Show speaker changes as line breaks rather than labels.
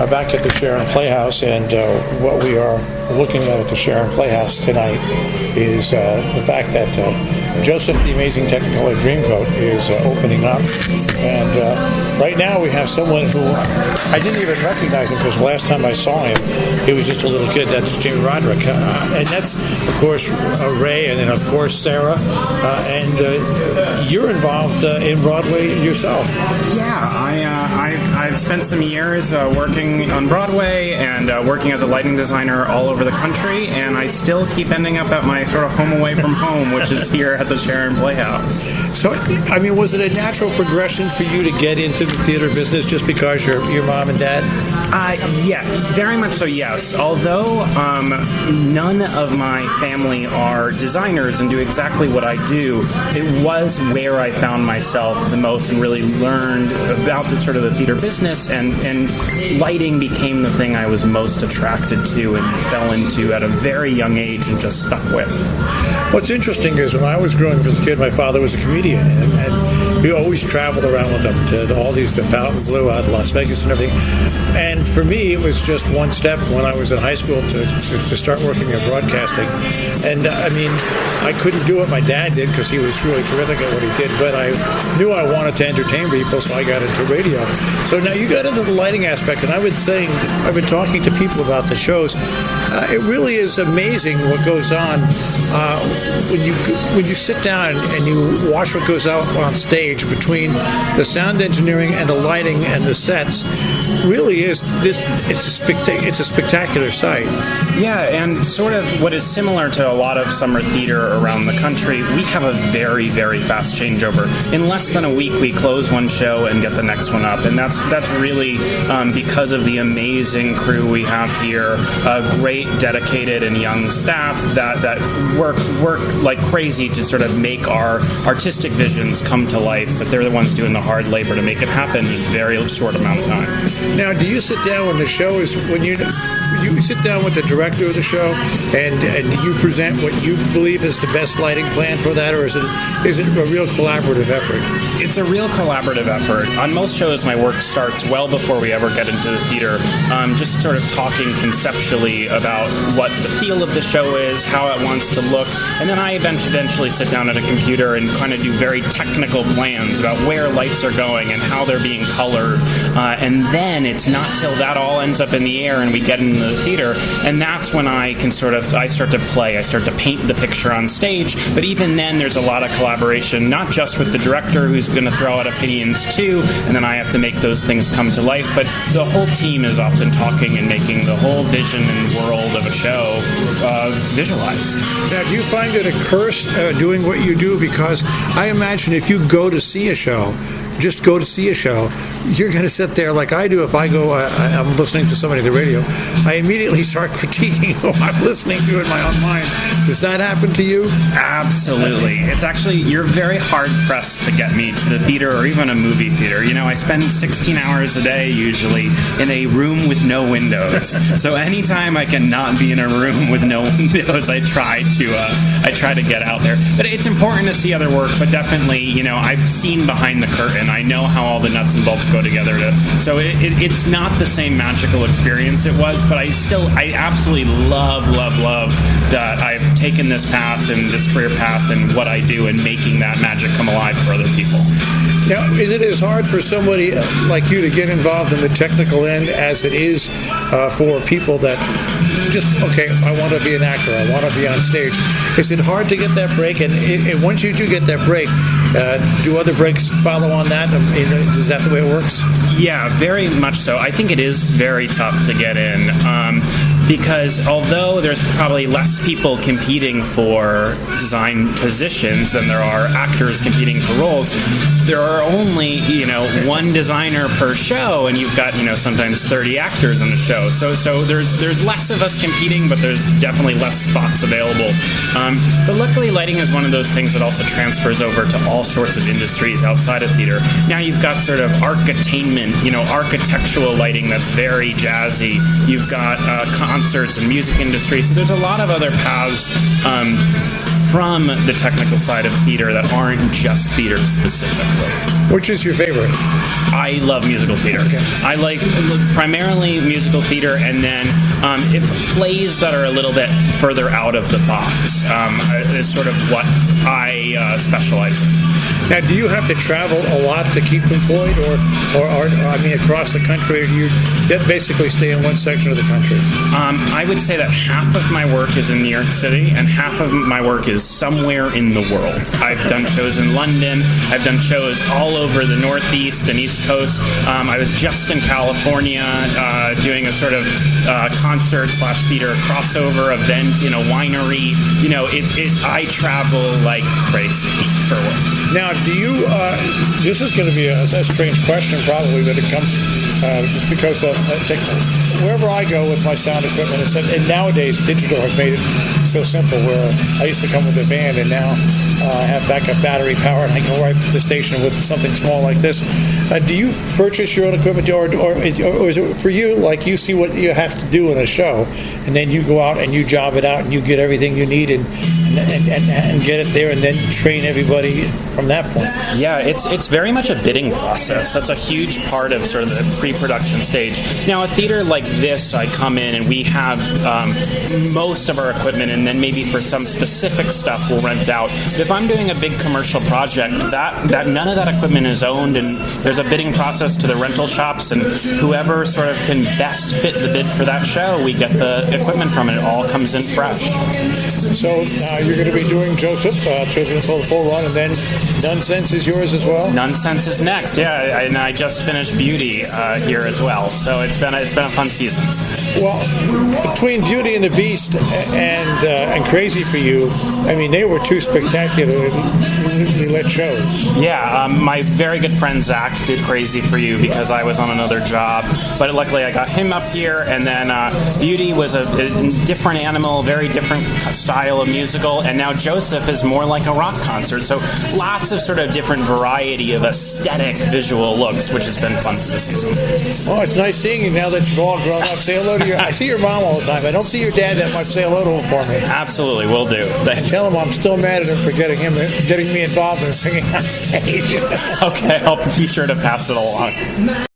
back at the Sharon Playhouse, and what we are looking at the Sharon Playhouse tonight is the fact that Joseph the Amazing Technicolor Dreamcoat is opening up, and right now we have someone who I didn't even recognize him because last time I saw him, he was just a little kid. That's Roderick, and that's of course Ray, and then of course Sarah, and you're involved in Broadway yourself.
Yeah, I've spent some years working on Broadway and working as a lighting designer all over the country, and I still keep ending up at my sort of home away from home, which is here at the Sharon Playhouse.
So, I mean, was it a natural progression for you to get into the theater business just because your mom and dad?
Yeah, very much so, yes. Although none of my family are designers and do exactly what I do, it was where I found myself the most and really learned about the sort of the theater business, and lighting became the thing I was most attracted to and fell into at a very young age and just stuck with.
What's interesting is when I was growing up as a kid, my father was a comedian, and we always traveled around with him to all these, to Fontainebleau out in Las Vegas and everything. And for me, it was just one step when I was in high school to start working in broadcasting. And I mean, I couldn't do what my dad did because he was really terrific at what he did, but I knew I wanted to entertain people, so I got into radio. So now you got into the lighting aspect, and I've been talking to people about the shows. It really is amazing what goes on when you sit down and you watch what goes out on stage between the sound engineering and the lighting and the sets. Really is it's a spectacular sight.
Yeah, and sort of what is similar to a lot of summer theater around the country, we have a very, very fast changeover. In less than a week, we close one show and get the next one up, and that's really because of the amazing crew we have here, a great, dedicated, and young staff that work like crazy to sort of make our artistic visions come to life, but they're the ones doing the hard labor to make it happen in a very short amount of time.
Now, do you sit down when the show is, when you sit down with the director of the show and you present what you believe is the best lighting plan for that, or is it a real collaborative effort?
It's a real collaborative effort. On most shows, my work starts well before we ever get into the theater, just sort of talking conceptually about what the feel of the show is, how it wants to look, and then I eventually sit down at a computer and kind of do very technical plans about where lights are going and how they're being colored, and then it's not till that all ends up in the air and we get into the theater, and that's when I start to play, I start to paint the picture on stage. But even then, there's a lot of collaboration, not just with the director who's going to throw out opinions too, and then I have to make those things come to life, but the whole team is often talking and making the whole vision and world of a show visualized.
Now, do you find it a curse doing what you do? Because I imagine if you go to see a show, just go to see a show, you're going to sit there like I do. If I go, I'm listening to somebody on the radio, I immediately start critiquing who I'm listening to in my own mind. Does that happen to you?
Absolutely. It's actually, you're very hard-pressed to get me to the theater or even a movie theater. You know, I spend 16 hours a day usually in a room with no windows. So anytime I can not be in a room with no windows, I try to get out there. But it's important to see other work, but definitely, you know, I've seen behind the curtain. I know how all the nuts and bolts go together. So it's not the same magical experience it was, but I absolutely love that I've taken this path and this career path and what I do and making that magic come alive for other people.
Now, is it as hard for somebody like you to get involved in the technical end as it is for people that just, okay, I want to be an actor, I want to be on stage? Is it hard to get that break? And once you do get that break, do other breaks follow on that? Is that the way it works?
Yeah, very much so. I think it is very tough to get in because although there's probably less people competing for design positions than there are actors competing for roles, there are only, one designer per show, and you've got, sometimes 30 actors in the show. So there's less of us competing, but there's definitely less spots available. But luckily, lighting is one of those things that also transfers over to all sorts of industries outside of theater. Now you've got sort of architainment, architectural lighting that's very jazzy. You've got concerts and music industry. So there's a lot of other paths from the technical side of theater that aren't just theater specifically.
Which is your favorite?
I love musical theater.
Okay.
I like primarily musical theater, and then if plays that are a little bit further out of the box is sort of what I specialize in.
Now, do you have to travel a lot to keep employed, or I mean, across the country, or do you basically stay in one section of the country?
I would say that half of my work is in New York City, and half of my work is somewhere in the world. I've done shows in London. I've done shows all over the Northeast and East Coast. I was just in California doing a sort of concert/theater crossover event in a winery. You know, I travel like crazy for work.
Now, do you, this is going to be a strange question probably, but it comes just because wherever I go with my sound equipment, and nowadays digital has made it so simple where I used to come with a band and now I have backup battery power and I go right to the station with something small like this. Do you purchase your own equipment, or is it for you, like you see what you have to do in a show and then you go out and you job it out and you get everything you need and get it there and then train everybody from that point?
Yeah, it's very much a bidding process. That's a huge part of sort of the pre-production stage. Now, a theater like this, I come in and we have most of our equipment, and then maybe for some specific stuff we'll rent out. If I'm doing a big commercial project, that none of that equipment is owned, and there's a bidding process to the rental shops, and whoever sort of can best fit the bid for that show, we get the equipment from it. It all comes in fresh.
So you're going to be doing Joseph, Children Full Full Run, and then Nonsense is yours as well?
Nonsense is next, yeah, and I just finished Beauty here as well, so it's been a fun season.
Well, between Beauty and the Beast and Crazy for You, I mean, they were two spectacularly lit shows.
Yeah, my very good friend Zach did Crazy for You because I was on another job, but luckily I got him up here, and then Beauty was a different animal, very different style of musical, and now Joseph is more like a rock concert, so lots of sort of different variety of aesthetic visual looks, which has been fun for the season.
Oh, it's nice seeing you now that you've all grown up. Say hello to I see your mom all the time. I don't see your dad that much. Say hello to him for me.
Absolutely, will do.
Tell him I'm still mad at him for getting me involved in singing on stage.
Okay, I'll be sure to pass it along.